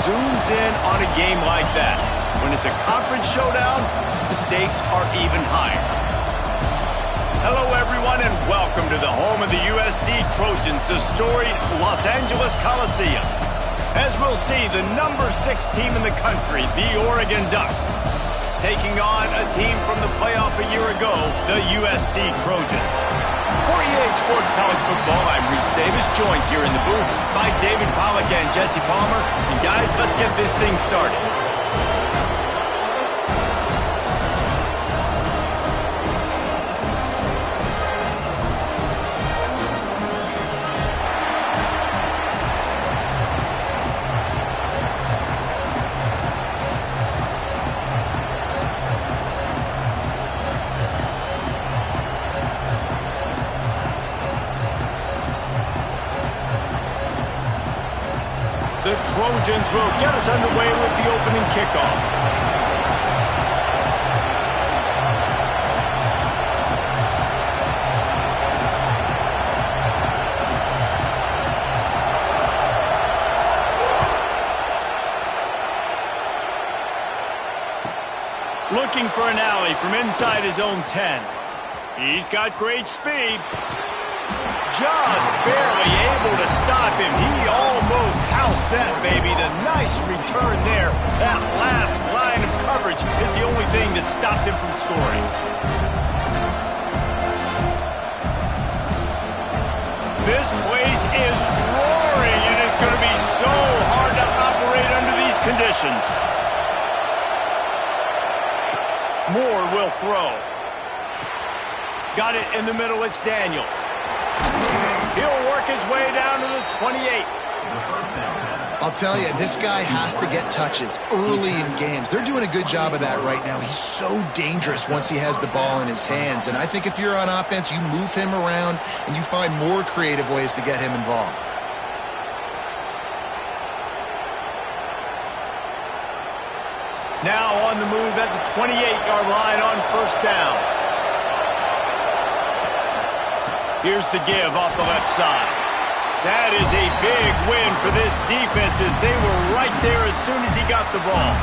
zooms in on a game like that. When it's a conference showdown, the stakes are even higher. Hello, everyone, and welcome to the home of the USC Trojans, the storied Los Angeles Coliseum. As we'll see, the number 6 team in the country, the Oregon Ducks, taking on a team from the playoff a year ago, the USC Trojans. For EA Sports College Football, I'm Reese Davis, joined here in the booth by David Pollack and Jesse Palmer. And guys, let's get this thing started. The Trojans will get us underway with the opening kickoff. Looking for an alley from inside his own 10. He's got great speed. Just barely able to stop him. He almost housed that, baby. The nice return there. That last line of coverage is the only thing that stopped him from scoring. This place is roaring, and it's going to be so hard to operate under these conditions. Moore will throw. Got it in the middle. It's Daniels. He'll work his way down to the 28. I'll tell you, this guy has to get touches early in games. They're doing a good job of that right now. He's so dangerous once he has the ball in his hands. And I think if you're on offense, you move him around and you find more creative ways to get him involved. Now on the move at the 28-yard line on first down. Here's the give off the left side. That is a big win for this defense as they were right there as soon as he got the ball.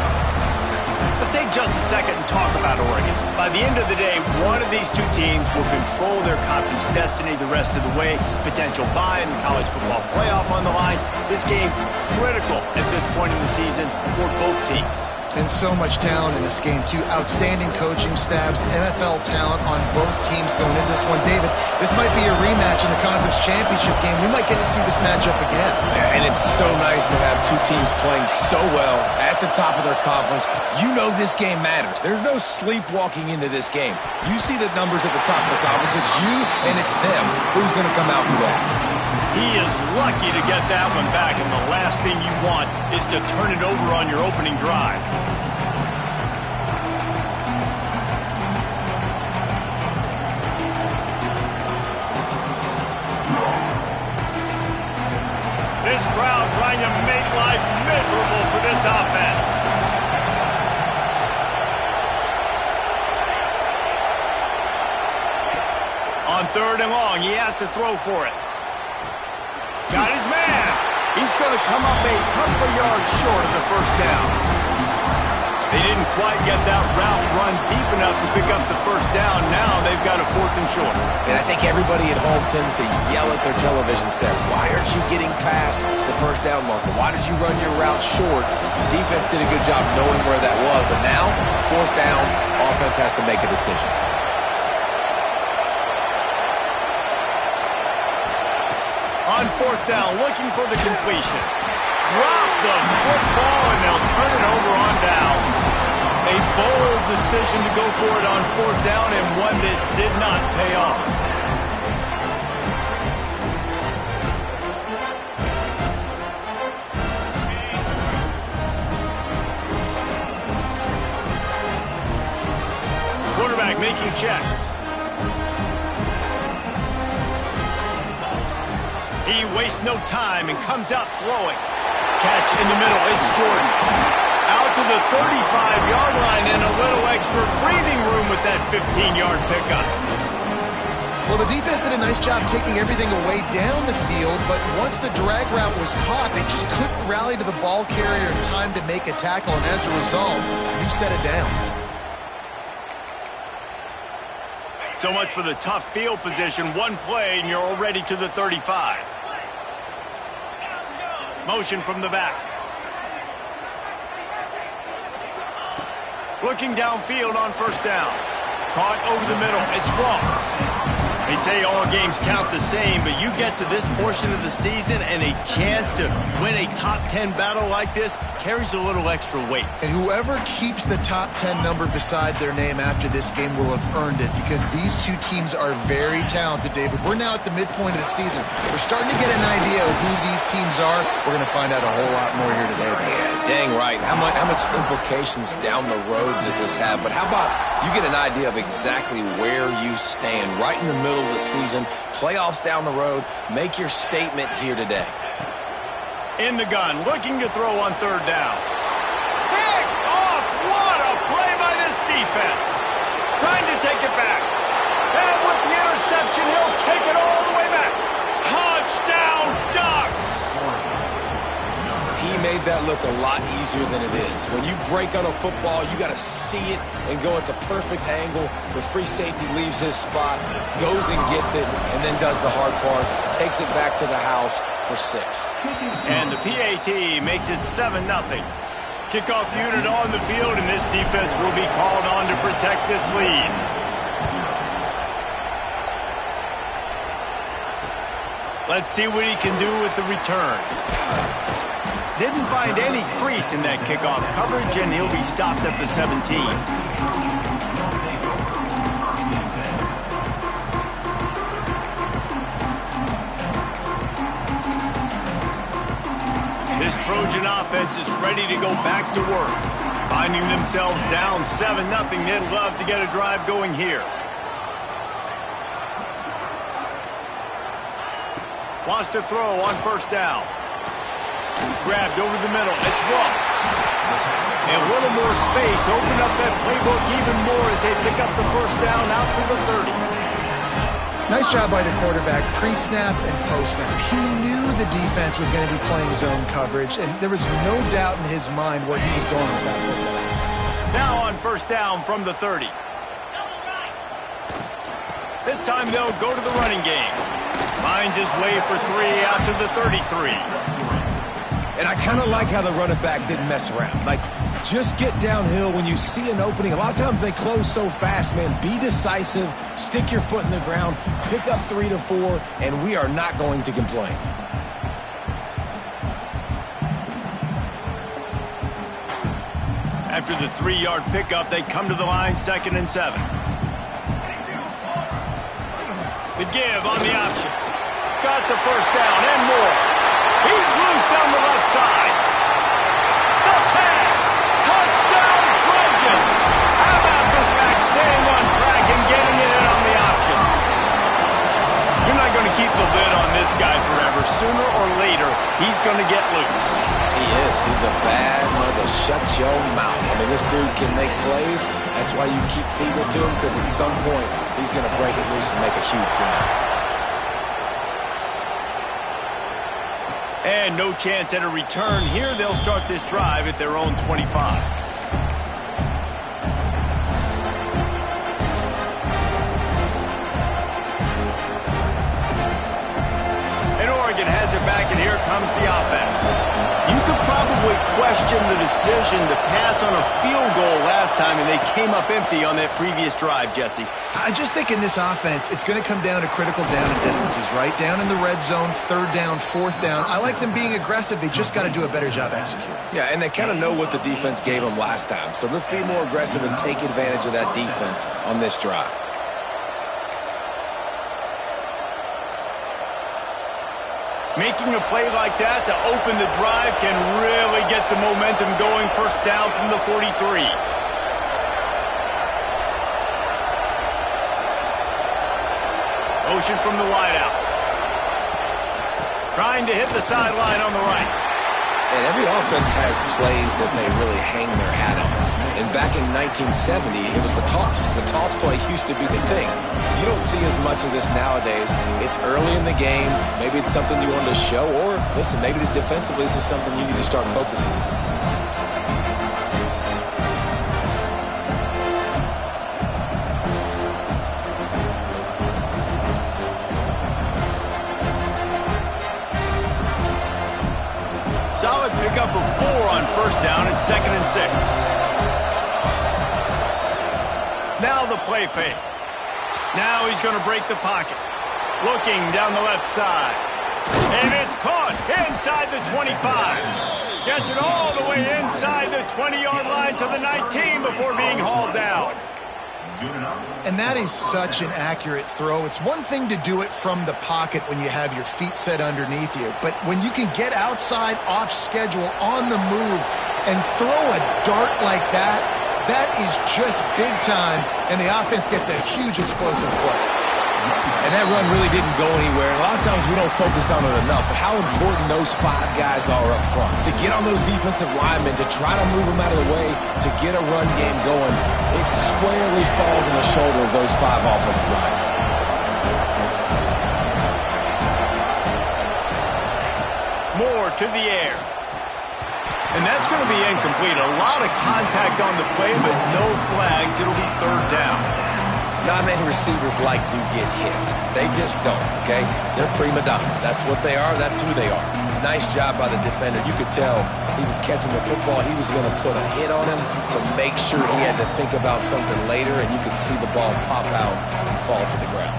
Let's take just a second and talk about Oregon. By the end of the day, one of these two teams will control their conference destiny the rest of the way. Potential bye in the college football playoff on the line. This game critical at this point in the season for both teams. And so much talent in this game, too. Outstanding coaching staffs, NFL talent on both teams going into this one. David, this might be a rematch in the conference championship game. We might get to see this matchup again. Yeah, and it's so nice to have two teams playing so well at the top of their conference. You know this game matters. There's no sleepwalking into this game. You see the numbers at the top of the conference. It's you and it's them. Who's going to come out today? He is lucky to get that one back, and the last thing you want is to turn it over on your opening drive. This crowd trying to make life miserable for this offense. On third and long, he has to throw for it. Got his man. He's going to come up a couple of yards short of the first down. They didn't quite get that route run deep enough to pick up the first down. Now they've got a 4th and short. And I think everybody at home tends to yell at their television set, why aren't you getting past the first down marker? Why did you run your route short? Defense did a good job knowing where that was. But now, 4th down, offense has to make a decision. On 4th down, looking for the completion. Drop the football, and they'll turn it over on downs. A bold decision to go for it on 4th down, and one that did not pay off. Quarterback making checks. He wastes no time and comes out throwing. Catch in the middle, it's Jordan. Out to the 35-yard line and a little extra breathing room with that 15-yard pickup. Well, the defense did a nice job taking everything away down the field, but once the drag route was caught, they just couldn't rally to the ball carrier in time to make a tackle, and as a result, new set of downs. So much for the tough field position. One play, and you're already to the 35. Motion from the back. Looking downfield on first down. Caught over the middle. It's Ross. They say all games count the same, but you get to this portion of the season and a chance to win a top 10 battle like this carries a little extra weight. And whoever keeps the top 10 number beside their name after this game will have earned it, because these two teams are very talented, David. We're now at the midpoint of the season. We're starting to get an idea of who these teams are. We're going to find out a whole lot more here today. Yeah, dang right. How much implications down the road does this have? But how about you get an idea of exactly where you stand right in the middle of the season, playoffs down the road, make your statement here today. In the gun, looking to throw on third down. Picked off! What a play by this defense. Trying to take it back. And with the interception, he'll take it all the way back. Touchdown, Ducks! He made that look a lot easier than it is. When you break on a football, you got to see it and go at the perfect angle. The free safety leaves his spot, goes and gets it, and then does the hard part, takes it back to the house for 6. And the PAT makes it 7-0. Kickoff unit on the field, and this defense will be called on to protect this lead. Let's see what he can do with the return. Didn't find any crease in that kickoff coverage, and he'll be stopped at the 17. This Trojan offense is ready to go back to work. Finding themselves down 7-0, they'd love to get a drive going here. Wants to throw on first down. Grabbed over the middle. It's Ross. And a little more space. Open up that playbook even more as they pick up the first down out to the 30. Nice job by the quarterback, pre-snap and post-snap. He knew the defense was going to be playing zone coverage, and there was no doubt in his mind where he was going with that football. Now on first down from the 30. This time they'll go to the running game. Finds his way for 3 out to the 33. And I kind of like how the running back didn't mess around. Like, just get downhill when you see an opening. A lot of times they close so fast, man. Be decisive, stick your foot in the ground, pick up 3 to 4, and we are not going to complain. After the 3-yard pickup, they come to the line, 2nd and 7. The give on the option. Got the first down and more. He's loose down the left side. The tag. Touchdown, Trojans. How about this back staying on track and getting it in on the option? You're not going to keep the lid on this guy forever. Sooner or later, he's going to get loose. He is. He's a bad mother. Shut your mouth. I mean, this dude can make plays. That's why you keep feeding it to him, because at some point, he's going to break it loose and make a huge play. And no chance at a return here. They'll start this drive at their own 25. And Oregon has it back, and here comes the offense. You could probably question the decision to pass on a field goal last time, and they came up empty on that previous drive, Jesse. I just think in this offense, it's going to come down to critical down and distances, right? Down in the red zone, 3rd down, 4th down. I like them being aggressive. They just got to do a better job executing. Yeah, and they kind of know what the defense gave them last time. So let's be more aggressive and take advantage of that defense on this drive. Making a play like that to open the drive can really get the momentum going. First down from the 43. Motion from the wideout. Trying to hit the sideline on the right. And every offense has plays that they really hang their hat on. And back in 1970, it was the toss. The toss play used to be the thing. You don't see as much of this nowadays. It's early in the game. Maybe it's something you wanted to show. Or, listen, maybe defensively this is something you need to start focusing on. Solid pickup of 4 on first down and 2nd and 6. Now the play fake. Now he's going to break the pocket. Looking down the left side. And it's caught inside the 25. Gets it all the way inside the 20-yard line to the 19 before being hauled down. And that is such an accurate throw. It's one thing to do it from the pocket when you have your feet set underneath you, but when you can get outside, off schedule, on the move, and throw a dart like that, that is just big time, and the offense gets a huge explosive play. And that run really didn't go anywhere. A lot of times we don't focus on it enough, but how important those 5 guys are up front. To get on those defensive linemen, to try to move them out of the way, to get a run game going, it squarely falls on the shoulder of those 5 offensive linemen. More to the air. And that's going to be incomplete. A lot of contact on the play, but no flags. It'll be 3rd down. Non-man receivers like to get hit. They just don't, okay? They're prima donnas. That's what they are. That's who they are. Nice job by the defender. You could tell he was catching the football. He was going to put a hit on him to make sure he had to think about something later, and you could see the ball pop out and fall to the ground.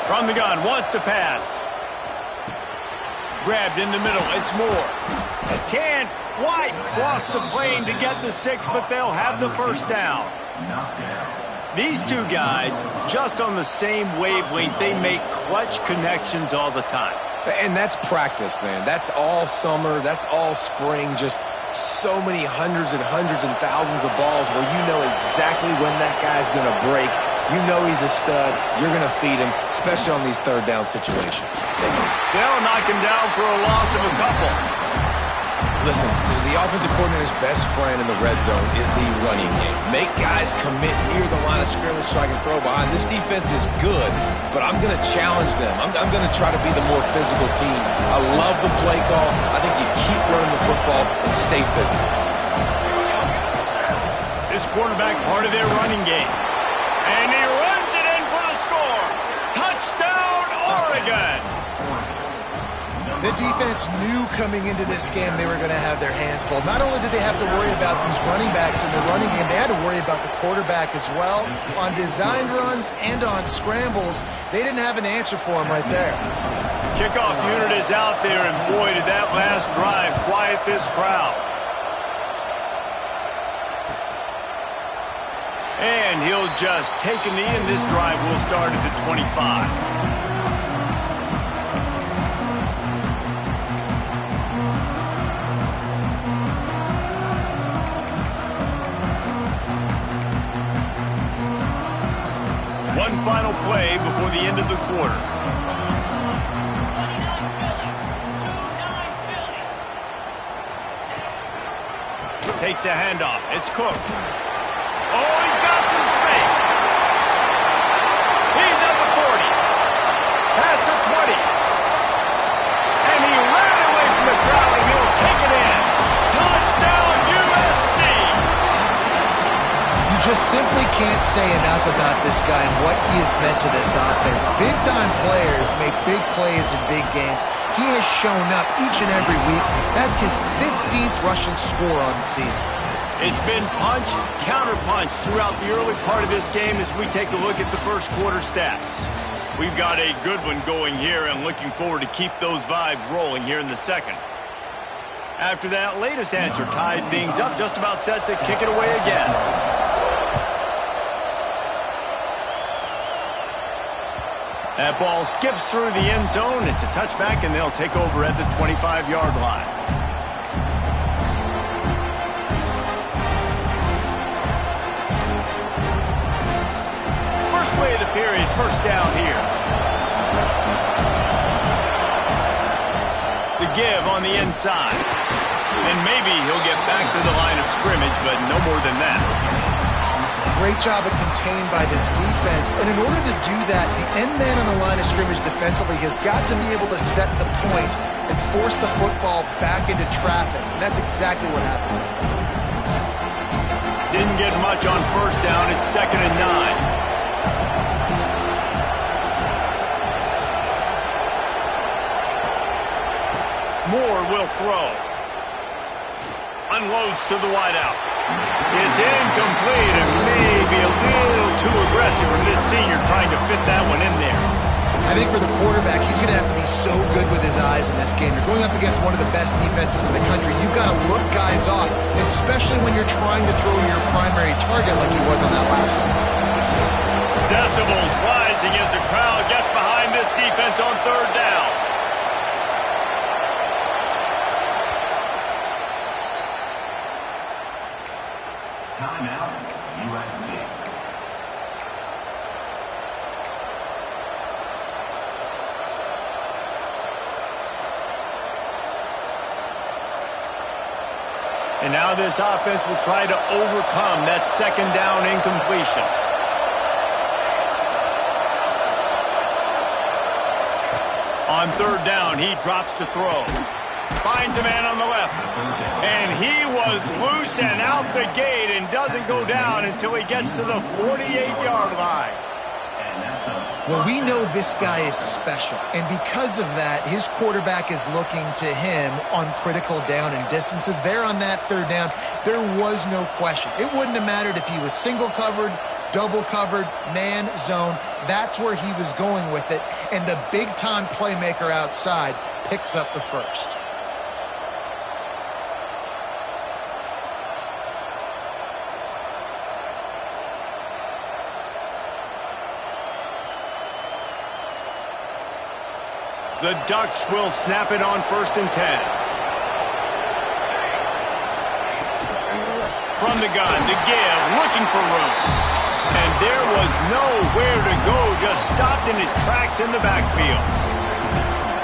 From the gun, wants to pass. Grabbed in the middle, it's Moore. Can't quite cross the plane to get the 6, but they'll have the 1st down. These 2 guys, just on the same wavelength, they make clutch connections all the time. And that's practice, man. That's all summer. That's all spring. Just so many hundreds and thousands of balls where you know exactly when that guy's going to break. You know he's a stud. You're going to feed him, especially on these 3rd down situations. They'll knock him down for a loss of a couple. Listen, the offensive coordinator's best friend in the red zone is the running game. Make guys commit near the line of scrimmage so I can throw behind. This defense is good, but I'm going to challenge them. I'm going to try to be the more physical team. I love the play call. I think you keep running the football and stay physical. This quarterback part of their running game. And he runs it in for the score. Touchdown, Oregon. The defense knew coming into this game they were going to have their hands full. Not only did they have to worry about these running backs in the running game, they had to worry about the quarterback as well. On designed runs and on scrambles, they didn't have an answer for him right there. Kickoff unit is out there, and boy, did that last drive quiet this crowd. And he'll just take a knee, and this drive will start at the 25. One final play before the end of the quarter. Takes the handoff. It's Cook. Oh, he's got some space. He's at the 40. Past the 20. And he ran away from the crowd, and he'll take it in. Touchdown, USC. You just simply can't say enough about this guy and what he has meant to this offense. Big-time players make big plays in big games. He has shown up each and every week. That's his 15th rushing score on the season. It's been punch, counter-punch throughout the early part of this game as we take a look at the first quarter stats. We've got a good one going here and looking forward to keep those vibes rolling here in the second. After that latest answer tied things up, just about set to kick it away again. That ball skips through the end zone. It's a touchback, and they'll take over at the 25-yard line. First play of the period, first down here. The give on the inside. And maybe he'll get back to the line of scrimmage, but no more than that. Great job of contained by this defense. And in order to do that, the end man on the line of scrimmage defensively has got to be able to set the point and force the football back into traffic. And that's exactly what happened. Didn't get much on first down. It's 2nd and 9. Moore will throw. Unloads to the wideout. It's incomplete and maybe a little too aggressive from this senior trying to fit that one in there. I think for the quarterback, he's going to have to be so good with his eyes in this game. You're going up against one of the best defenses in the country. You've got to look guys off, especially when you're trying to throw your primary target like he was on that last one. Decibels rising as the crowd gets behind this defense on 3rd down. Timeout, USC. And now this offense will try to overcome that 2nd down incompletion. On 3rd down, he drops to throw. Finds a man on the left. And he was loose and out the gate and doesn't go down until he gets to the 48-yard line. Well, we know this guy is special, and because of that, his quarterback is looking to him on critical down and distances. There on that 3rd down, there was no question. It wouldn't have mattered if he was single covered, double covered, man, zone. That's where he was going with it, and the big-time playmaker outside picks up the first. The Ducks will snap it on 1st and 10. From the gun, to give, looking for room. And there was nowhere to go, just stopped in his tracks in the backfield.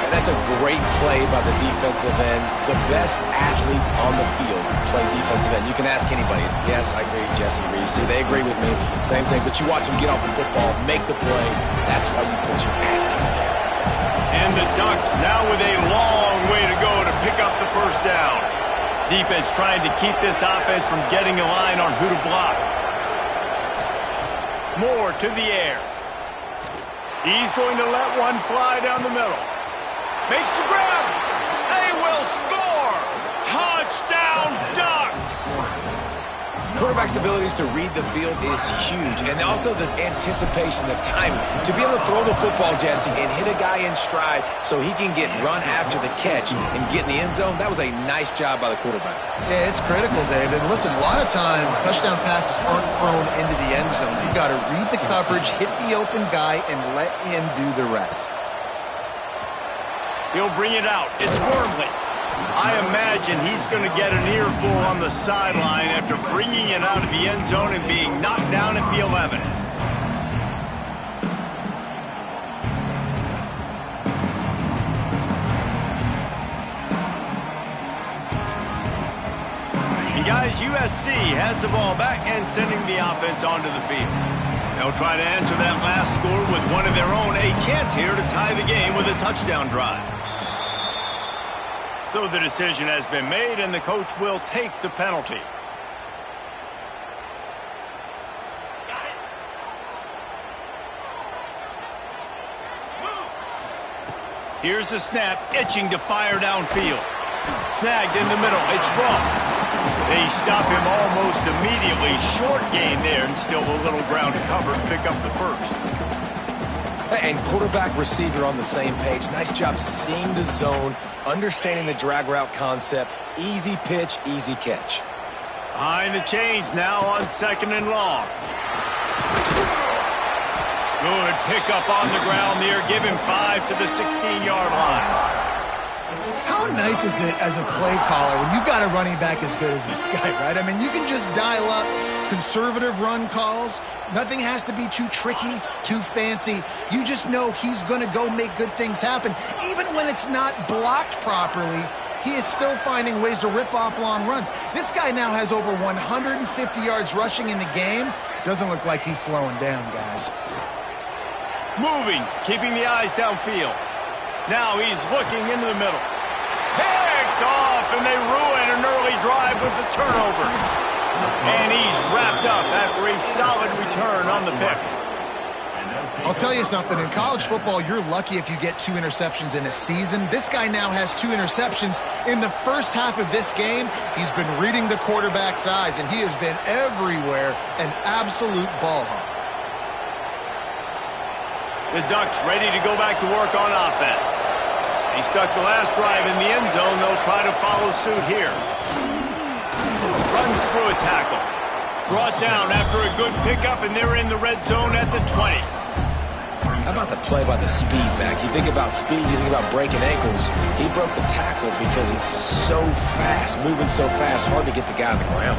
And that's a great play by the defensive end. The best athletes on the field play defensive end. You can ask anybody. Yes, I agree, Jesse Reese. See, they agree with me. Same thing. But you watch them get off the football, make the play. That's why you put your athletes there. And the Ducks now with a long way to go to pick up the 1st down. Defense trying to keep this offense from getting a line on who to block. Moore to the air. He's going to let one fly down the middle. Makes the grab. They will score. Touchdown, Ducks. Quarterback's abilities to read the field is huge, and also the anticipation, the timing. To be able to throw the football, Jesse, and hit a guy in stride so he can get run after the catch and get in the end zone, that was a nice job by the quarterback. Yeah, it's critical, David. Listen, a lot of times touchdown passes aren't thrown into the end zone. You've got to read the coverage, hit the open guy, and let him do the rest. He'll bring it out. It's Wormley. I imagine he's going to get an earful on the sideline after bringing it out of the end zone and being knocked down at the 11. And guys, USC has the ball back and sending the offense onto the field. They'll try to answer that last score with one of their own. A chance here to tie the game with a touchdown drive. So the decision has been made, and the coach will take the penalty. Here's the snap, itching to fire downfield. Snagged in the middle, it's Ross. They stop him almost immediately. Short gain there, and still a little ground to cover to pick up the first. And quarterback, receiver on the same page. Nice job seeing the zone, understanding the drag route concept. Easy pitch, easy catch. Behind the chains now on 2nd and long. Good pickup on the ground there. Give him 5 to the 16-yard line. How nice is it as a play caller when you've got a running back as good as this guy, right? I mean, you can just dial up conservative run calls. Nothing has to be too tricky, too fancy. You just know he's going to go make good things happen. Even when it's not blocked properly, he is still finding ways to rip off long runs. This guy now has over 150 yards rushing in the game. Doesn't look like he's slowing down, guys. Moving, keeping the eyes downfield. Now he's looking into the middle. Picked off, and they ruin an early drive with the turnover. And he's wrapped up after a solid return on the pick. I'll tell you something. In college football, you're lucky if you get 2 interceptions in a season. This guy now has 2 interceptions. In the first half of this game, he's been reading the quarterback's eyes, and he has been everywhere, an absolute ball hawk. The Ducks ready to go back to work on offense. They stuck the last drive in the end zone. They'll try to follow suit here. Runs through a tackle. Brought down after a good pickup, and they're in the red zone at the 20. How about the play by the speed back? You think about speed, you think about breaking ankles. He broke the tackle because he's so fast, moving so fast, hard to get the guy on the ground.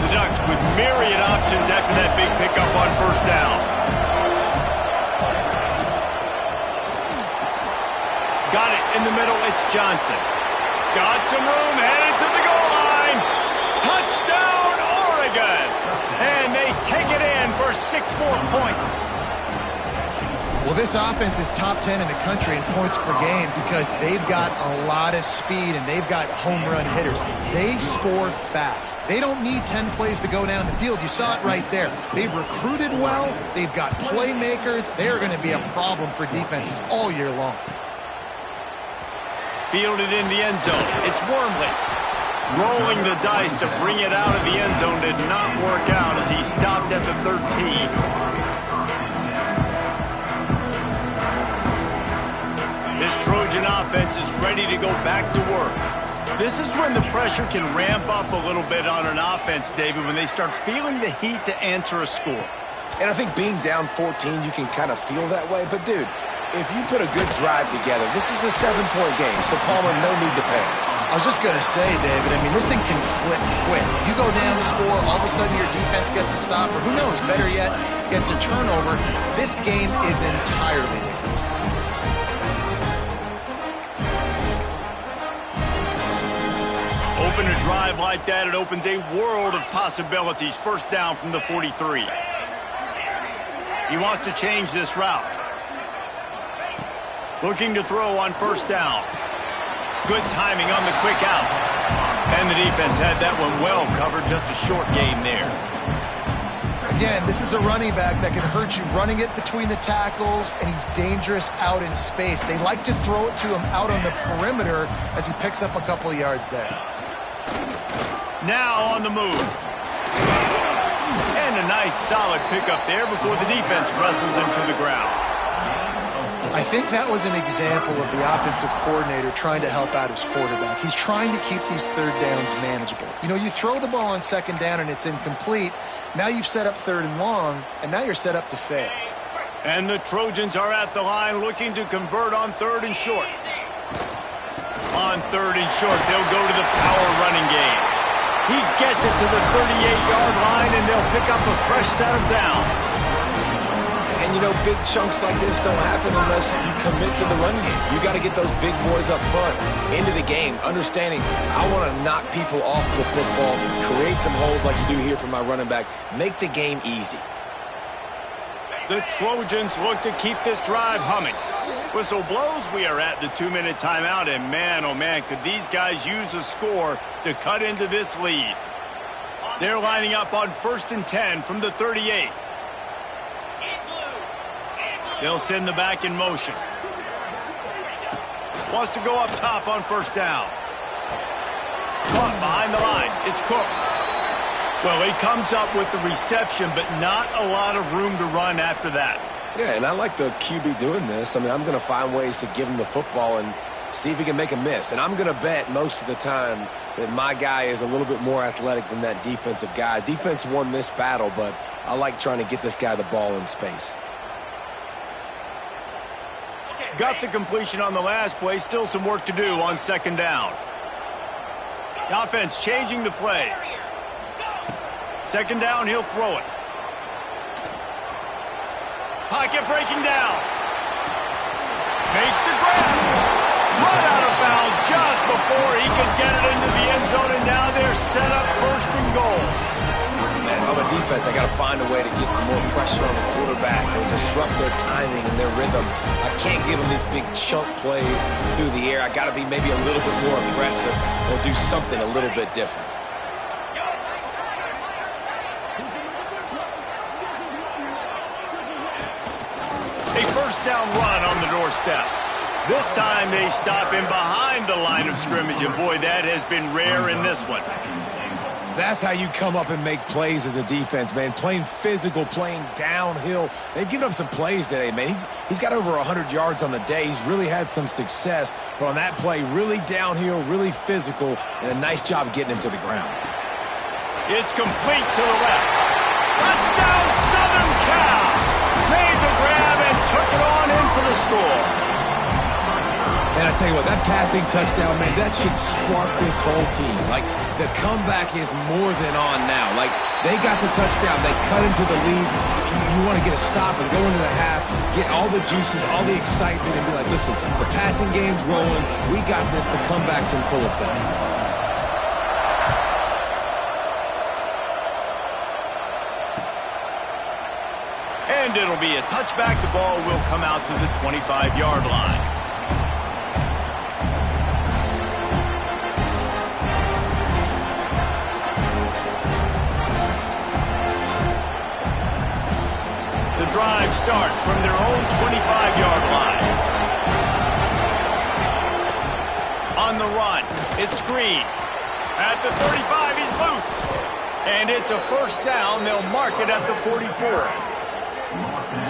The Ducks with myriad options after that big pickup on first down. Got it in the middle, it's Johnson. Got some room, headed to the goal line. Touchdown, Oregon! And they take it in for 6 more points. Well, this offense is top 10 in the country in points per game because they've got a lot of speed and they've got home run hitters. They score fast. They don't need 10 plays to go down the field. You saw it right there. They've recruited well. They've got playmakers. They're going to be a problem for defenses all year long. Fielded in the end zone. It's Wormley. Rolling the dice to bring it out of the end zone did not work out as he stopped at the 13. This Trojan offense is ready to go back to work. This is when the pressure can ramp up a little bit on an offense, David, when they start feeling the heat to answer a score. And I think being down 14, you can kind of feel that way. But, dude, if you put a good drive together, this is a 7-point game, so Palmer, no need to panic. I was just going to say, David, I mean, this thing can flip quick. You go down, score, all of a sudden your defense gets a stop, or who knows, better yet, gets a turnover. This game is entirely different. Open a drive like that, it opens a world of possibilities. First down from the 43. He wants to change this route. Looking to throw on first down. Good timing on the quick out. And the defense had that one well covered. Just a short game there. Again, this is a running back that can hurt you running it between the tackles, and he's dangerous out in space. They like to throw it to him out on the perimeter as he picks up a couple yards there. Now on the move. And a nice solid pickup there before the defense wrestles him to the ground. I think that was an example of the offensive coordinator trying to help out his quarterback. He's trying to keep these third downs manageable. You know, you throw the ball on second down and it's incomplete. Now you've set up third and long, and now you're set up to fail. And the Trojans are at the line looking to convert on third and short. On third and short, they'll go to the power running game. He gets it to the 38-yard line, and they'll pick up a fresh set of downs. And, you know, big chunks like this don't happen unless you commit to the run game. You got to get those big boys up front into the game, understanding I want to knock people off the football, create some holes like you do here for my running back, make the game easy. The Trojans look to keep this drive humming. Whistle blows, we are at the 2-minute timeout, and man, oh man, could these guys use a score to cut into this lead. They're lining up on 1st and 10 from the 38. They'll send the back in motion. Wants to go up top on first down. Caught behind the line. It's Cook. Well, he comes up with the reception, but not a lot of room to run after that. Yeah, and I like the QB doing this. I mean, I'm going to find ways to give him the football and see if he can make a miss. And I'm going to bet most of the time that my guy is a little bit more athletic than that defensive guy. Defense won this battle, but I like trying to get this guy the ball in space. Got the completion on the last play. Still some work to do on second down. The offense changing the play. Second down, he'll throw it. Pocket breaking down. Makes the grab. Run out of bounds just before he could get it into the end zone, and now they're set up first and goal. Man, if I'm a defense, I got to find a way to get some more pressure on the quarterback or disrupt their timing and their rhythm. I can't give them these big chunk plays through the air. I got to be maybe a little bit more aggressive or do something a little bit different. A first down run on the doorstep. This time they stop him behind the line of scrimmage, and boy, that has been rare in this one. That's how you come up and make plays as a defense, man. Playing physical, playing downhill. They've given up some plays today, man. He's got over 100 yards on the day. He's really had some success. But on that play, really downhill, really physical, and a nice job getting him to the ground. It's complete to the left. Touchdown, Southern Cal! Made the grab and took it on in for the score. And I tell you what, that passing touchdown, man, that should spark this whole team. Like, the comeback is more than on now. Like, they got the touchdown. They cut into the lead. You want to get a stop and go into the half, get all the juices, all the excitement, and be like, listen, the passing game's rolling. We got this. The comeback's in full effect. And it'll be a touchback. The ball will come out to the 25-yard line. The drive starts from their own 25-yard line. On the run, it's Green. At the 35, he's loose. And it's a first down. They'll mark it at the 44.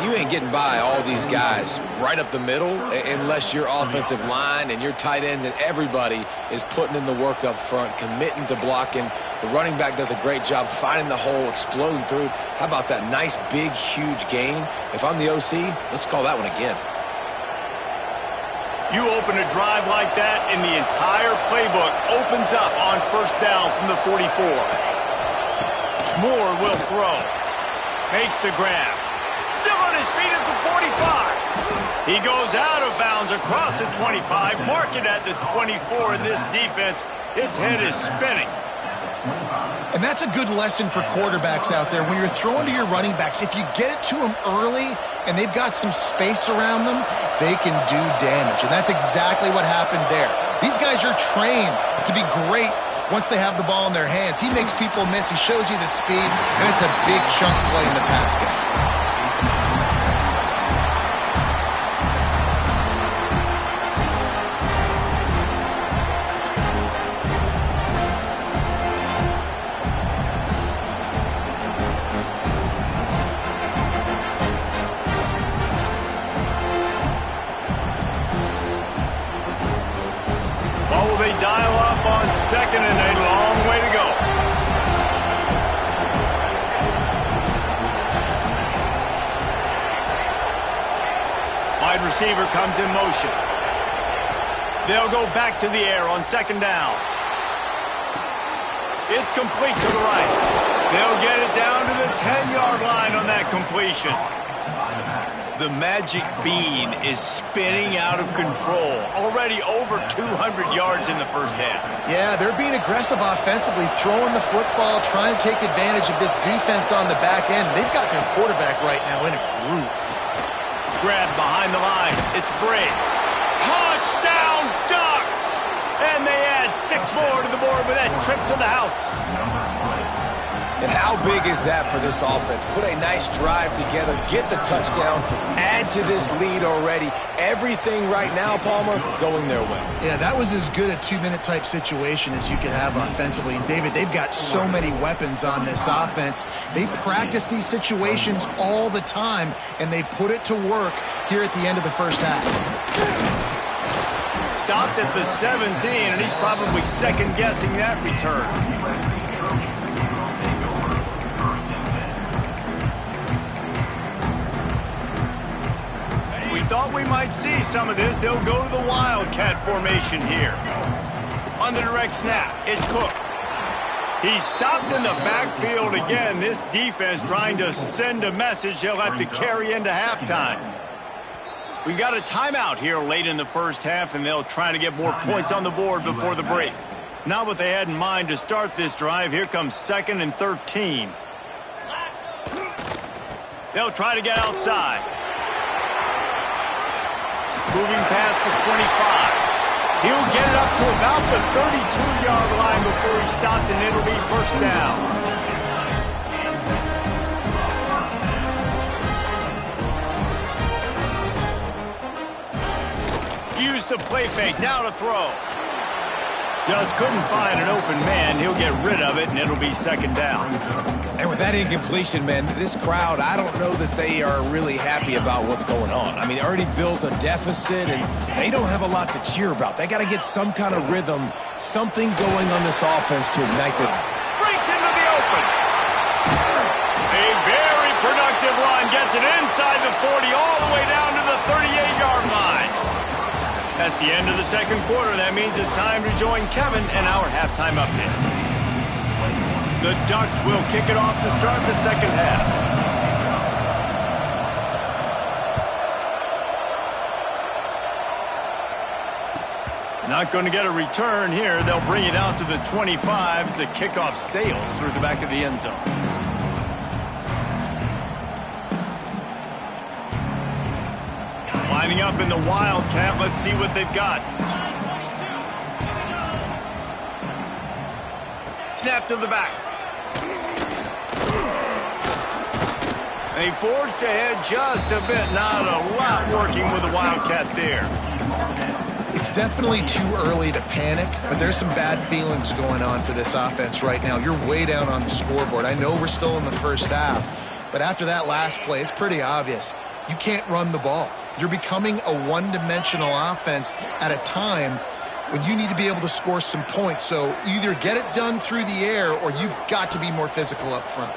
You ain't getting by all these guys right up the middle unless your offensive line and your tight ends and everybody is putting in the work up front, committing to blocking. The running back does a great job finding the hole, exploding through. How about that nice, big, huge gain? If I'm the OC, let's call that one again. You open a drive like that, and the entire playbook opens up on first down from the 44. Moore will throw. Makes the grab. Still on his feet at the 45. He goes out of bounds across the 25. Mark it at the 24. And this defense, its head is spinning. And that's a good lesson for quarterbacks out there. When you're throwing to your running backs, if you get it to them early and they've got some space around them, they can do damage. And that's exactly what happened there. These guys are trained to be great once they have the ball in their hands. He makes people miss. He shows you the speed, and it's a big chunk play in the pass game. They dial up on second and a long way to go. Wide receiver comes in motion. They'll go back to the air on second down. It's complete to the right. They'll get it down to the 10-yard line on that completion. The magic bean is spinning out of control. Already over 200 yards in the first half. Yeah, they're being aggressive offensively, throwing the football, trying to take advantage of this defense on the back end. They've got their quarterback right now in a groove. Grab behind the line. It's Bray. Touchdown, Ducks! And they add 6 more to the board with that trip to the house. And how big is that for this offense? Put a nice drive together, get the touchdown, add to this lead already. Everything right now, Palmer, going their way. Yeah, that was as good a 2-minute type situation as you could have offensively. And David, they've got so many weapons on this offense. They practice these situations all the time, and they put it to work here at the end of the first half. Stopped at the 17, and he's probably second-guessing that return. thought we might see some of this. They'll go to the Wildcat formation here. On the direct snap, it's Cook. He's stopped in the backfield again. This defense trying to send a message they'll have to carry into halftime. We got a timeout here late in the first half, and they'll try to get more points on the board before the break. Not what they had in mind to start this drive. Here comes 2nd and 13. They'll try to get outside. Moving past the 25. He'll get it up to about the 32-yard line before he stopped, and it'll be first down. Use the play fake, now to throw. Just couldn't find an open man. He'll get rid of it, and it'll be 2nd down. And with that incompletion, man, this crowd, I don't know that they are really happy about what's going on. I mean, they already built a deficit, and they don't have a lot to cheer about. They got to get some kind of rhythm, something going on this offense to ignite the... Breaks into the open. A very productive run. Gets it inside the 40, all the way down to the 38-yard line. That's the end of the second quarter. That means it's time to join Kevin and our halftime update. The Ducks will kick it off to start the second half. Not going to get a return here. They'll bring it out to the 25 as the kickoff sails through the back of the end zone. Lining up in the Wildcat. Let's see what they've got. Snap to the back. They forged ahead just a bit. Not a lot working with the Wildcat there. It's definitely too early to panic, but there's some bad feelings going on for this offense right now. You're way down on the scoreboard. I know we're still in the first half, but after that last play, it's pretty obvious. You can't run the ball. You're becoming a one-dimensional offense at a time when you need to be able to score some points. So either get it done through the air or you've got to be more physical up front.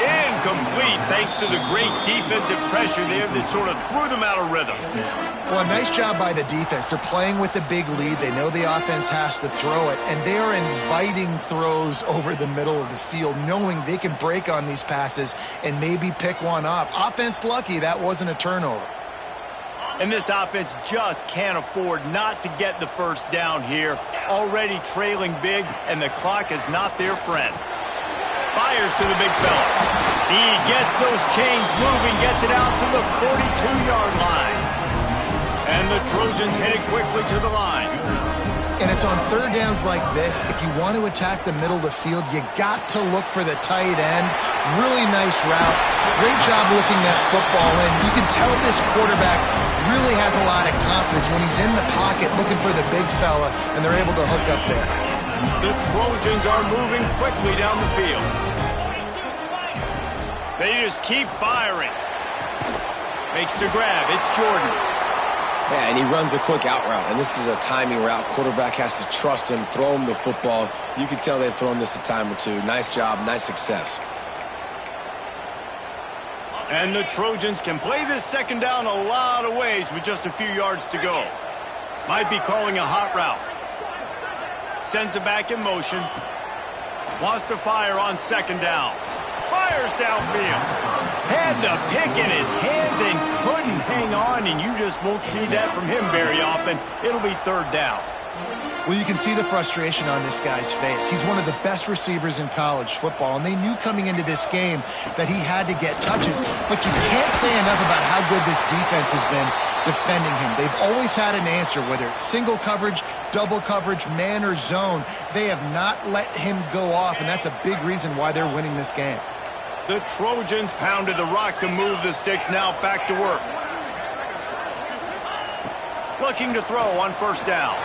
Incomplete, thanks to the great defensive pressure there that sort of threw them out of rhythm. Well, a nice job by the defense. They're playing with a big lead. They know the offense has to throw it, and they are inviting throws over the middle of the field, knowing they can break on these passes and maybe pick one off. Offense lucky that wasn't a turnover. And this offense just can't afford not to get the first down here. Already trailing big, and the clock is not their friend. Fires to the big fella. He gets those chains moving, gets it out to the 42-yard line. And the Trojans headed quickly to the line. And it's on third downs like this. If you want to attack the middle of the field, you got to look for the tight end. Really nice route. Great job looking that football in. You can tell this quarterback really has a lot of confidence when he's in the pocket looking for the big fella, and they're able to hook up there. The Trojans are moving quickly down the field. They just keep firing. Makes the grab. It's Jordan. Yeah, and he runs a quick out route, and this is a timing route. Quarterback has to trust him, throw him the football. You can tell they've thrown this a time or two. Nice job, nice success. And the Trojans can play this second down a lot of ways with just a few yards to go. Might be calling a hot route. Sends it back in motion. Wants to fire on second down. Fires downfield. Had the pick in his hands and couldn't hang on, and you just won't see that from him very often. It'll be third down. Well, you can see the frustration on this guy's face. He's one of the best receivers in college football, and they knew coming into this game that he had to get touches. But you can't say enough about how good this defense has been defending him. They've always had an answer, whether it's single coverage, double coverage, man or zone. They have not let him go off, and that's a big reason why they're winning this game. The Trojans pounded the rock to move the sticks. Now back to work. Looking to throw on first down.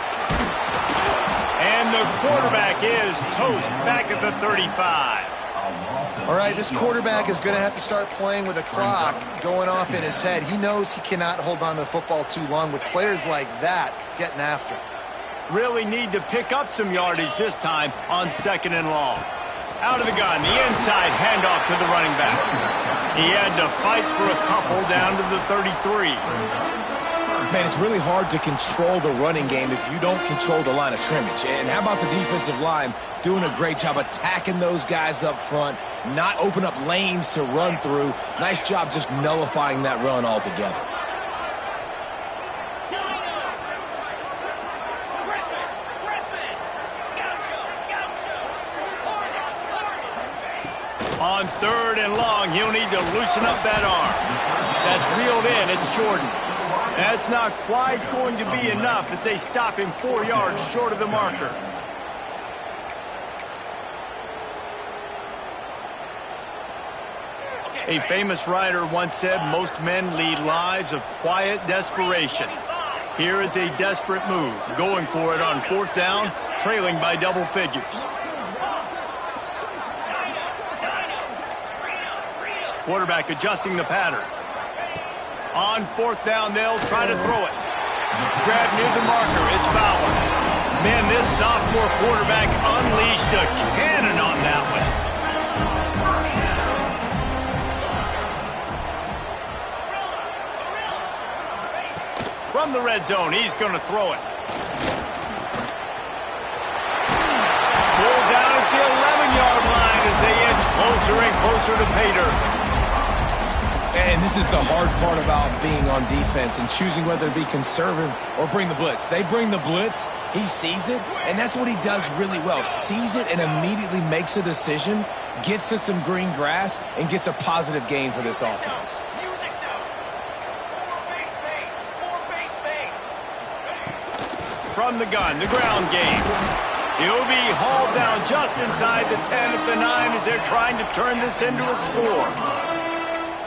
And the quarterback is toast back at the 35. All right, this quarterback is going to have to start playing with a clock going off in his head. He knows he cannot hold on to the football too long with players like that getting after him. Really need to pick up some yardage this time on second and long. Out of the gun, the inside handoff to the running back. He had to fight for a couple down to the 33. Man, it's really hard to control the running game if you don't control the line of scrimmage. And how about the defensive line doing a great job attacking those guys up front, not open up lanes to run through. Nice job just nullifying that run altogether. On 3rd and long, he'll need to loosen up that arm. That's reeled in. It's Jordan. That's not quite going to be enough as they stop him 4 yards short of the marker. A famous writer once said, most men lead lives of quiet desperation. Here is a desperate move, going for it on 4th down, trailing by double figures. Quarterback adjusting the pattern. On 4th down, they'll try to throw it. Grab near the marker. It's Fowler. Man, this sophomore quarterback unleashed a cannon on that one. From the red zone, he's going to throw it. Pulled down at the 11-yard line as they inch closer and closer to pay dirt. And this is the hard part about being on defense and choosing whether to be conservative or bring the blitz. They bring the blitz, he sees it, and that's what he does really well. Sees it and immediately makes a decision, gets to some green grass, and gets a positive gain for this offense. From the gun, the ground game. He'll be hauled down just inside the 10 at the 9 as they're trying to turn this into a score.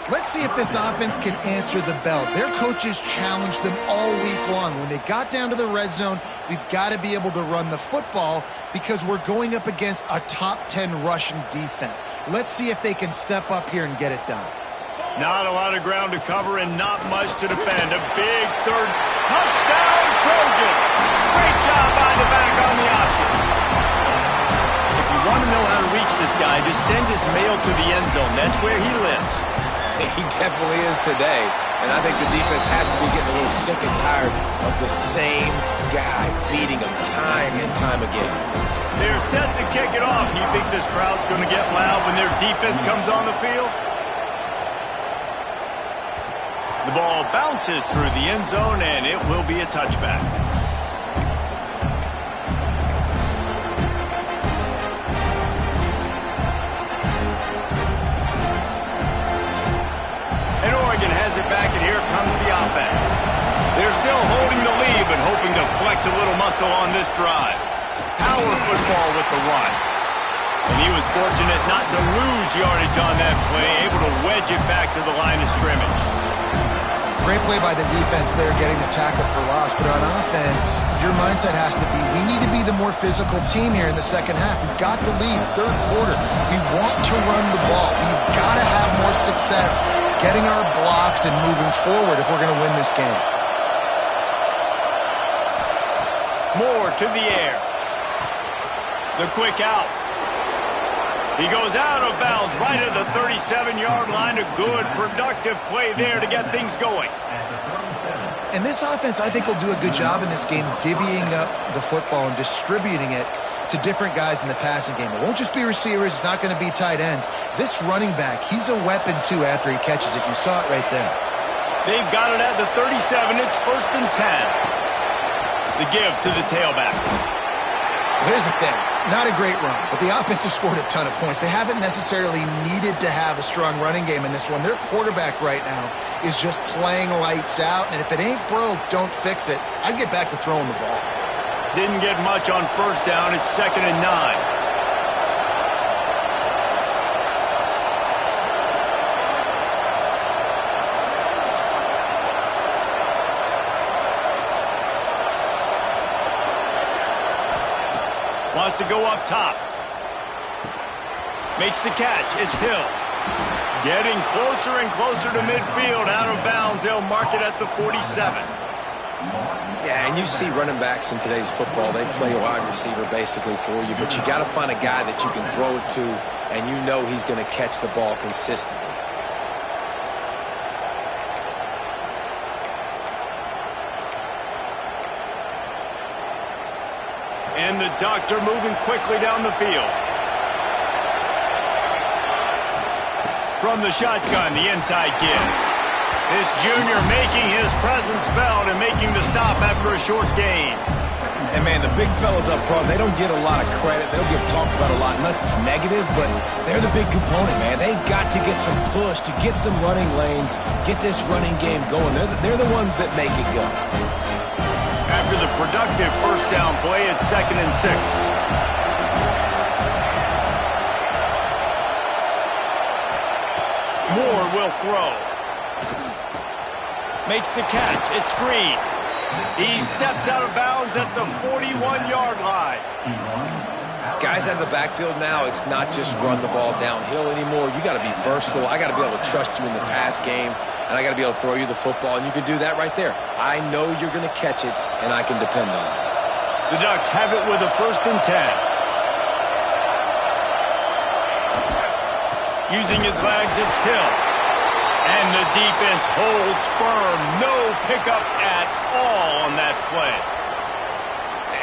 Let's see if this offense can answer the bell. Their coaches challenged them all week long. When they got down to the red zone, we've got to be able to run the football because we're going up against a top 10 rushing defense. Let's see if they can step up here and get it done. Not a lot of ground to cover and not much to defend. A big 3rd touchdown, Trojan. Great job by the back on the option. If you want to know how to reach this guy, just send his mail to the end zone. That's where he lives. He definitely is today. And I think the defense has to be getting a little sick and tired of the same guy beating them time and time again. They're set to kick it off. You think this crowd's going to get loud when their defense comes on the field? The ball bounces through the end zone, and it will be a touchback. And Oregon has it back, and here comes the offense. They're still holding the lead, but hoping to flex a little muscle on this drive. Power football with the run. And he was fortunate not to lose yardage on that play, able to wedge it back to the line of scrimmage. Great play by the defense there, getting the tackle for loss. But on offense, your mindset has to be, we need to be the more physical team here in the second half. We've got the lead, 3rd quarter. We want to run the ball. We've got to have more success getting our blocks and moving forward if we're going to win this game. Moore to the air. The quick out. He goes out of bounds right at the 37-yard line. A good, productive play there to get things going. And this offense, I think, will do a good job in this game divvying up the football and distributing it to different guys in the passing game. It won't just be receivers. It's not going to be tight ends. This running back, he's a weapon, too, after he catches it. You saw it right there. They've got it at the 37. It's 1st and 10. The give to the tailback. Here's the thing. Not a great run, but the offense has scored a ton of points. They haven't necessarily needed to have a strong running game in this one. Their quarterback right now is just playing lights out, and if it ain't broke, don't fix it. I'd get back to throwing the ball. Didn't get much on 1st down. It's 2nd and 9. Wants to go up top. Makes the catch. It's Hill. Getting closer and closer to midfield. Out of bounds. They'll mark it at the 47. Yeah, and you see running backs in today's football. They play wide receiver basically for you, but you got to find a guy that you can throw it to, and you know he's going to catch the ball consistently. And the Ducks are moving quickly down the field. From the shotgun, the inside give. This junior making his presence felt and making the stop after a short gain. And, man, the big fellas up front, they don't get a lot of credit. They don't get talked about a lot unless it's negative, but they're the big component, man. They've got to get some push, to get some running lanes, get this running game going. They're the ones that make it go. After the productive first down play, it's 2nd and 6. Moore will throw. Makes the catch. It's Green. He steps out of bounds at the 41-yard line. Guys out of the backfield now, it's not just run the ball downhill anymore. You got to be versatile. I got to be able to trust you in the pass game, and I got to be able to throw you the football, and you can do that right there. I know you're going to catch it, and I can depend on it. The Ducks have it with a 1st and 10. Using his legs, it's Hill. And the defense holds firm. No pickup at all on that play.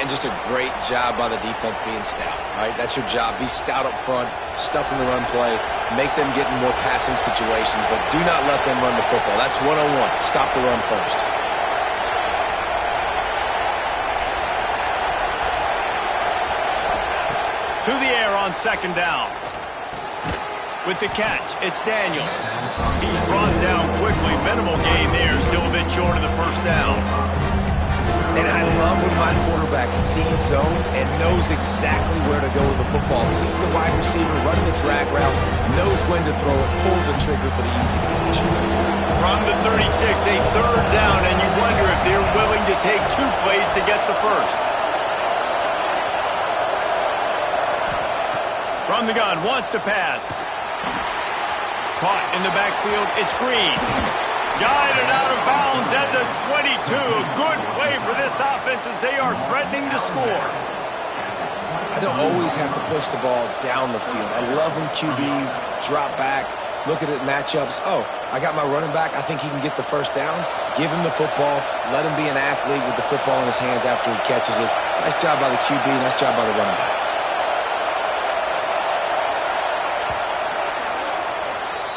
And just a great job by the defense being stout, right? That's your job. Be stout up front, stuff in the run play, make them get in more passing situations, but do not let them run the football. That's one-on-one. Stop the run first. To the air on 2nd down. With the catch, it's Daniels. He's brought down quickly. Minimal gain there, still a bit short of the 1st down. And I love when my quarterback sees zone and knows exactly where to go with the football. Sees the wide receiver running the drag route, knows when to throw it, pulls the trigger for the easy completion. From the 36, a 3rd down, and you wonder if they're willing to take 2 plays to get the 1st. From the gun, wants to pass. Caught in the backfield, it's Green. Guided out of bounds at the 22. Good play for this offense as they are threatening to score. I don't always have to push the ball down the field. I love when QBs drop back, look at it matchups. Oh, I got my running back. I think he can get the 1st down. Give him the football. Let him be an athlete with the football in his hands after he catches it. Nice job by the QB. Nice job by the running back.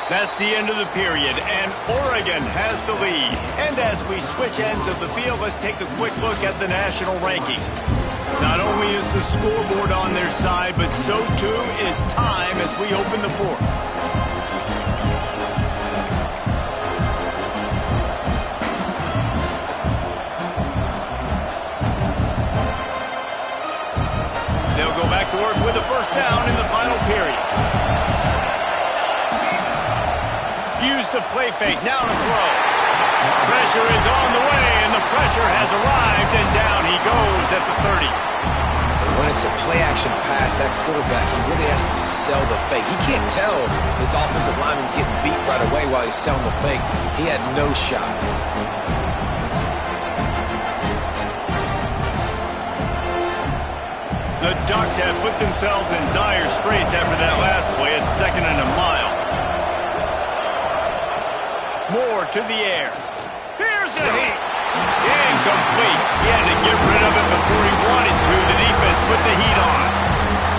That's the end of the period, and Oregon has the lead. And as we switch ends of the field, let's take a quick look at the national rankings. Not only is the scoreboard on their side, but so too is time as we open the 4th. They'll go back to work with a 1st down in the final period. Use the play fake, now to throw. Pressure is on the way, and the pressure has arrived, and down he goes at the 30. When it's a play-action pass, that quarterback, he really has to sell the fake. He can't tell his offensive lineman's getting beat right away while he's selling the fake. He had no shot. The Ducks have put themselves in dire straits after that last play. It's 2nd and a mile. Moore to the air. Here's a hit. Incomplete. He had to get rid of it before he wanted to. The defense put the heat on.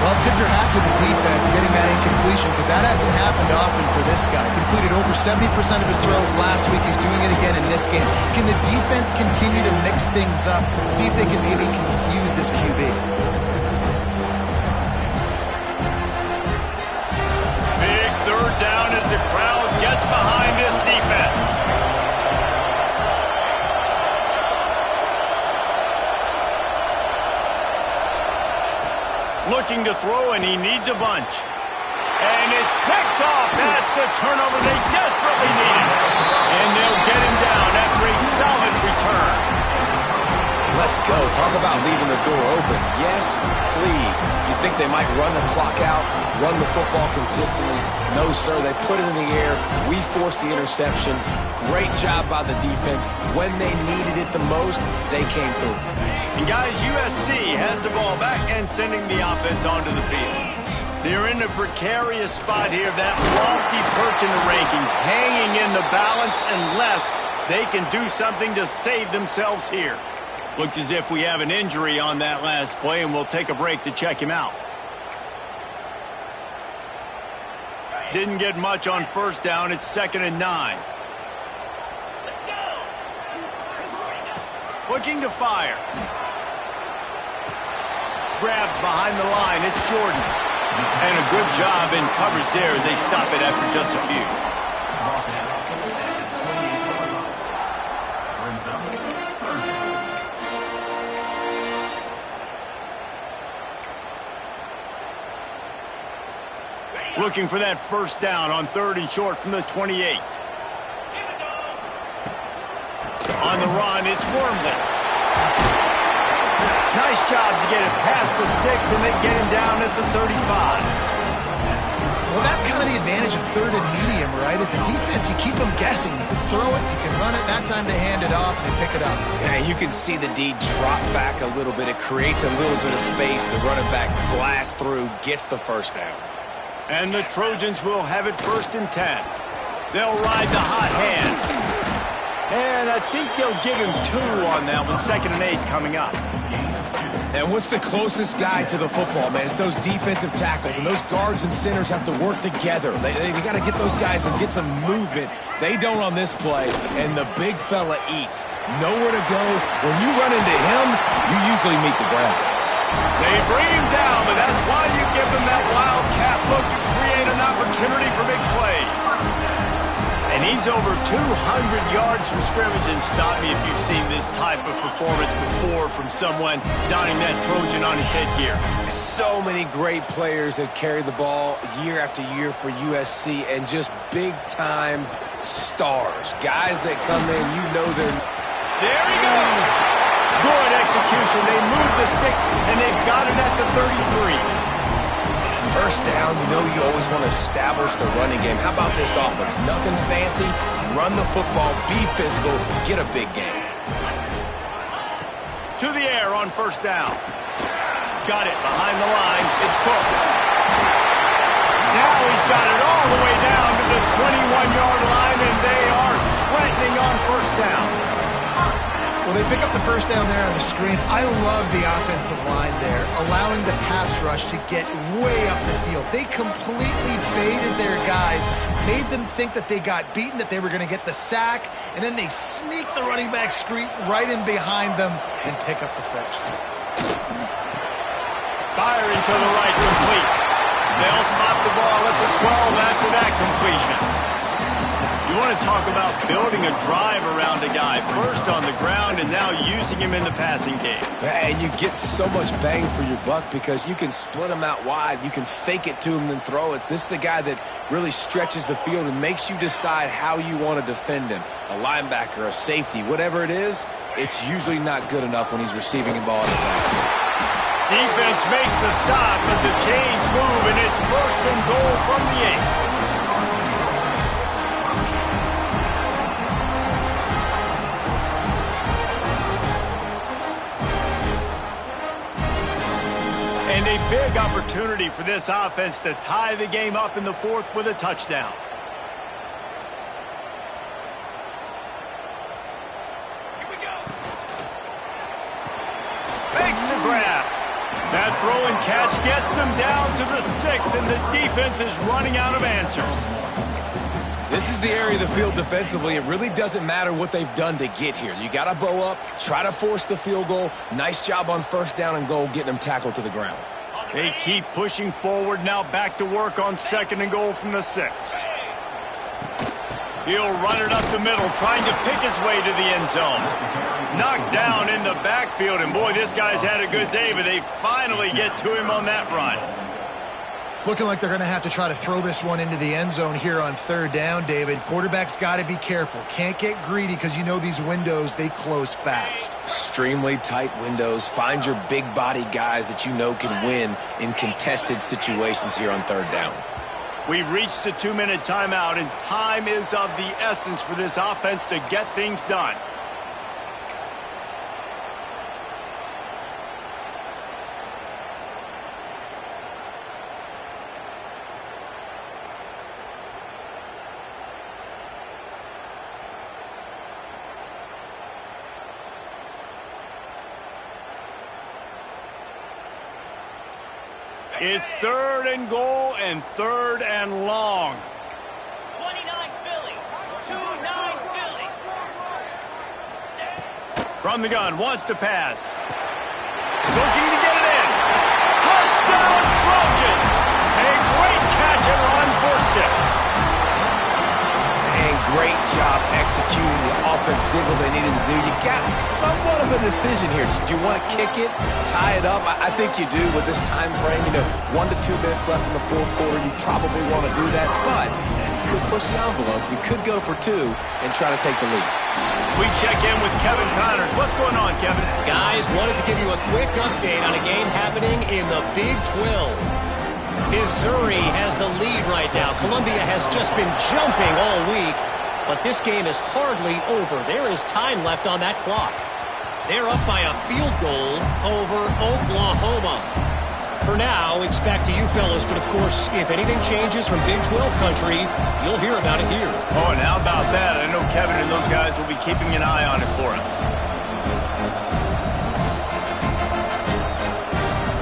Well, tip your hat to the defense getting that incompletion because that hasn't happened often for this guy. Completed over 70% of his throws last week. He's doing it again in this game. Can the defense continue to mix things up? See if they can maybe confuse this QB. Big 3rd down as the crowd gets behind this defense. Looking to throw, and he needs a bunch. And it's picked off. That's the turnover they desperately needed. And they'll get him down after a solid return. Let's go. Talk about leaving the door open. Yes, please. You think they might run the clock out, run the football consistently? No, sir. They put it in the air. We forced the interception. Great job by the defense. When they needed it the most, they came through. And guys, USC has the ball back and sending the offense onto the field. They're in a precarious spot here, that lofty perch in the rankings, hanging in the balance unless they can do something to save themselves here. Looks as if we have an injury on that last play, and we'll take a break to check him out. Didn't get much on first down. It's 2nd and 9. Looking to fire. Grabbed behind the line. It's Jordan. And a good job in coverage there as they stop it after just a few. Looking for that first down on 3rd and short from the 28. On the run, it's Wormley. Nice job to get it past the sticks, and they get him down at the 35. Well, that's kind of the advantage of 3rd and medium, right? Is the defense, you keep them guessing. You can throw it, you can run it. That time they hand it off, and they pick it up. Yeah, you can see the D drop back a little bit. It creates a little bit of space. The running back blasts through, gets the first down. And the Trojans will have it 1st and 10. They'll ride the hot hand. And I think they'll give him 2 on that one. 2nd and 8 coming up. And what's the closest guy to the football, man? It's those defensive tackles, and those guards and centers have to work together. They got to get those guys and get some movement. They don't on this play, and the big fella eats. Nowhere to go. When you run into him, you usually meet the ground. They bring him down, but that's why you give them that wildcat look to create an opportunity for big plays. And he's over 200 yards from scrimmage, and stop me if you've seen this type of performance before from someone donning that Trojan on his headgear. So many great players that carry the ball year after year for USC, and just big-time stars. Guys that come in, you know they're... There he goes! Good execution. They move the sticks, and they've got it at the 33. First down, you know you always want to establish the running game. How about this offense? Nothing fancy. Run the football, be physical, get a big game. To the air on first down. Got it behind the line. It's Cook. Now he's got it all the way down to the 21-yard line, and they are threatening on first down. Well, they pick up the first down there on the screen. I love the offensive line there, allowing the pass rush to get way up the field. They completely baited their guys, made them think that they got beaten, that they were going to get the sack, and then they sneak the running back screen right in behind them and pick up the first. Firing to the right, complete. They'll spot the ball at the 12 after that completion. You want to talk about building a drive around a guy. First on the ground and now using him in the passing game. And you get so much bang for your buck because you can split him out wide. You can fake it to him and throw it. This is the guy that really stretches the field and makes you decide how you want to defend him. A linebacker, a safety, whatever it is, it's usually not good enough when he's receiving the ball in the backfield. Defense makes a stop, but the chains move, and it's 1st and goal from the 8. And a big opportunity for this offense to tie the game up in the 4th with a touchdown. Here we go. Makes the grab. That throw and catch gets them down to the 6, and the defense is running out of answers. This is the area of the field defensively. It really doesn't matter what they've done to get here. You got to bow up, try to force the field goal. Nice job on first down and goal, getting them tackled to the ground. They keep pushing forward, now back to work on 2nd and goal from the 6. He'll run it up the middle, trying to pick his way to the end zone. Knocked down in the backfield, and boy, this guy's had a good day, but they finally get to him on that run. It's looking like they're going to have to try to throw this one into the end zone here on 3rd down, David. Quarterback's got to be careful. Can't get greedy because you know these windows, they close fast. Extremely tight windows. Find your big body guys that you know can win in contested situations here on 3rd down. We've reached the 2-minute timeout, and time is of the essence for this offense to get things done. It's 3rd and goal and 3rd and long. 29 Philly. 2-9 Philly. From the gun, wants to pass. Looking to get it in. Touchdown Trojans. A great catch and run for 6. And great job executing. The offense did what they needed to do. You got somewhat of a decision here. Do you want to kick it, tie it up? I think you do with this time frame. 1 to 2 minutes left in the 4th quarter. You probably want to do that, but you could push the envelope. You could go for 2 and try to take the lead. We check in with Kevin Connors. What's going on, Kevin? Guys, wanted to give you a quick update on a game happening in the Big 12. Missouri has the lead right now. Columbia has just been jumping all week, but this game is hardly over. There is time left on that clock. They're up by a field goal over Oklahoma. For now, it's back to you fellas, but of course, if anything changes from Big 12 country, you'll hear about it here. Oh, and how about that? I know Kevin and those guys will be keeping an eye on it for us.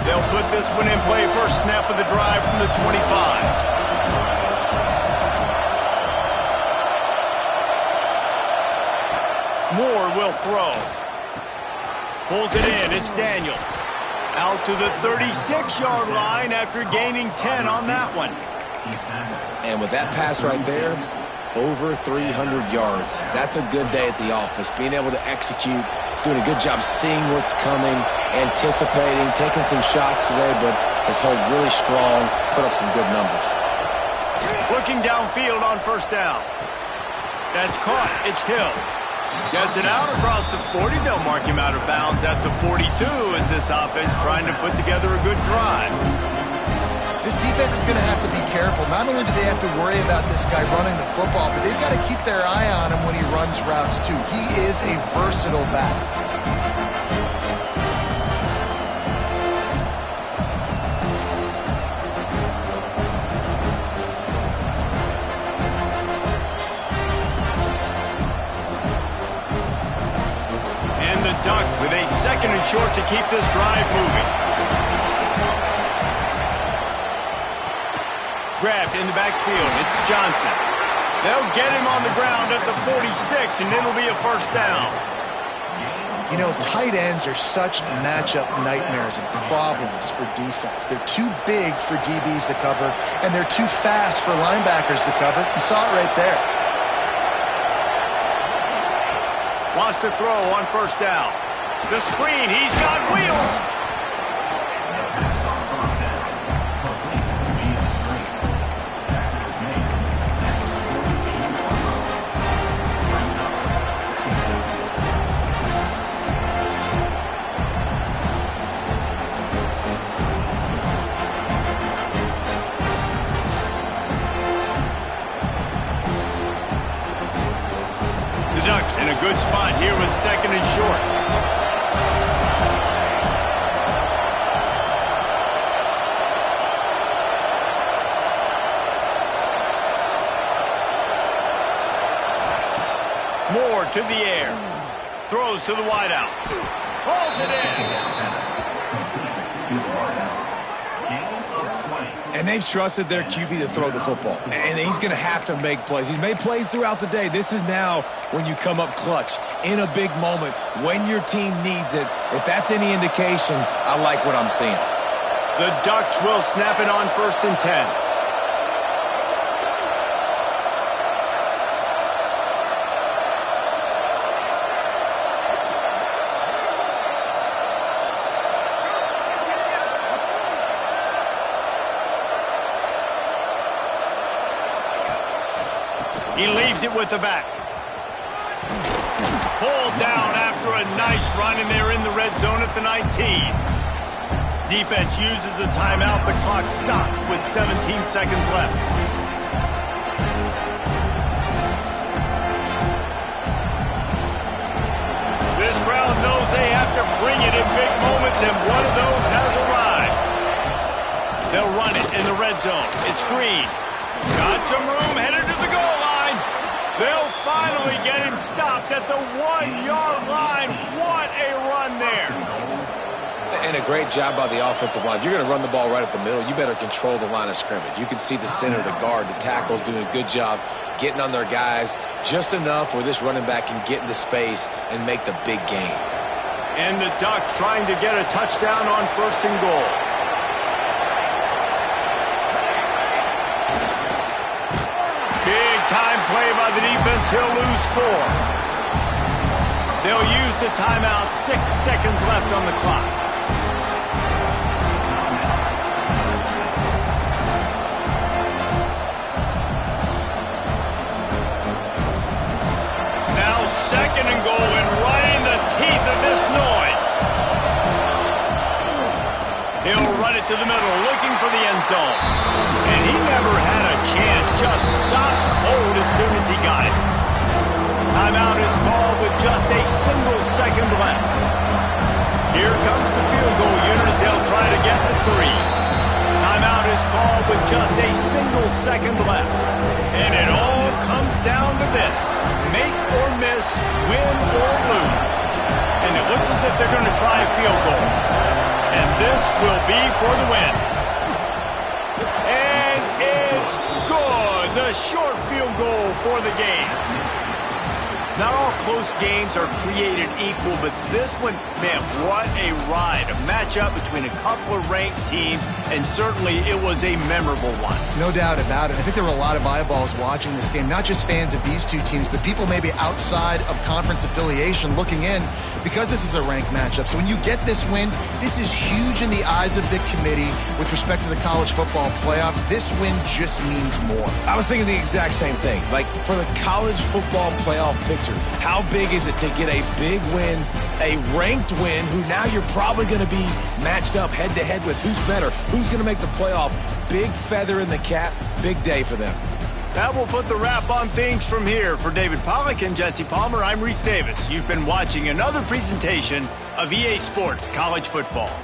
They'll put this one in play. First snap of the drive from the 25. Moore will throw. Pulls it in. It's Daniels. Out to the 36-yard line after gaining 10 on that one. And with that pass right there, over 300 yards. That's a good day at the office. Being able to execute, doing a good job seeing what's coming, anticipating, taking some shots today, but has held really strong, put up some good numbers. Looking downfield on first down. That's caught. It's Hill. Gets it out across the 40. They'll mark him out of bounds at the 42 as this offense trying to put together a good drive. This defense is going to have to be careful. Not only do they have to worry about this guy running the football, but they've got to keep their eye on him when he runs routes too. He is a versatile back. And the Ducks with a 2nd and short to keep this drive moving. Grabbed in the backfield. It's Johnson. They'll get him on the ground at the 46, and it'll be a first down. Tight ends are such matchup nightmares and problems for defense. They're too big for DBs to cover, and they're too fast for linebackers to cover. You saw it right there. Wants to throw on first down. The screen. He's got wheels. In a good spot here with 2nd and short. Moore to the air. Throws to the wideout. Hauls it in. And they've trusted their QB to throw the football. And he's going to have to make plays. He's made plays throughout the day. This is now when you come up clutch in a big moment when your team needs it. If that's any indication, I like what I'm seeing. The Ducks will snap it on 1st and 10. He leaves it with the back. Pulled down after a nice run, and they're in the red zone at the 19. Defense uses a timeout. The clock stops with 17 seconds left. This crowd knows they have to bring it in big moments, and one of those has arrived. They'll run it in the red zone. It's Green. Got some room, headed to the goal line. They'll finally get him stopped at the 1-yard line. What a run there. And a great job by the offensive line. If you're going to run the ball right at the middle, you better control the line of scrimmage. You can see the center, the guard, the tackles doing a good job getting on their guys just enough where this running back can get into space and make the big gain. And the Ducks trying to get a touchdown on 1st and goal. Big time play by the defense. He'll lose 4. They'll use the timeout. 6 seconds left on the clock. Now 2nd and goal, and right in the teeth of this noise. He'll run it to the middle, looking for the end zone. And he never had a chance. Just stopped cold as soon as he got it. Timeout is called with just a single second left. Here comes the field goal unit as they'll try to get the 3. Timeout is called with just a single second left. And it all comes down to this. Make or miss, win or lose. And it looks as if they're going to try a field goal. And this will be for the win. And it's good. The short field goal for the game. Not all close games are created equal, but this one, man, what a ride. A matchup between a couple of ranked teams, and certainly it was a memorable one. No doubt about it. I think there were a lot of eyeballs watching this game, not just fans of these two teams, but people maybe outside of conference affiliation looking in because this is a ranked matchup. So when you get this win, this is huge in the eyes of the committee with respect to the college football playoff. This win just means more. I was thinking the exact same thing. Like, for the college football playoff picture, how big is it to get a big win, a ranked win, who now you're probably going to be matched up head-to-head with who's better, who's going to make the playoff. Big feather in the cap, big day for them. That will put the wrap on things from here. For David Pollack and Jesse Palmer, I'm Reese Davis. You've been watching another presentation of EA Sports College Football.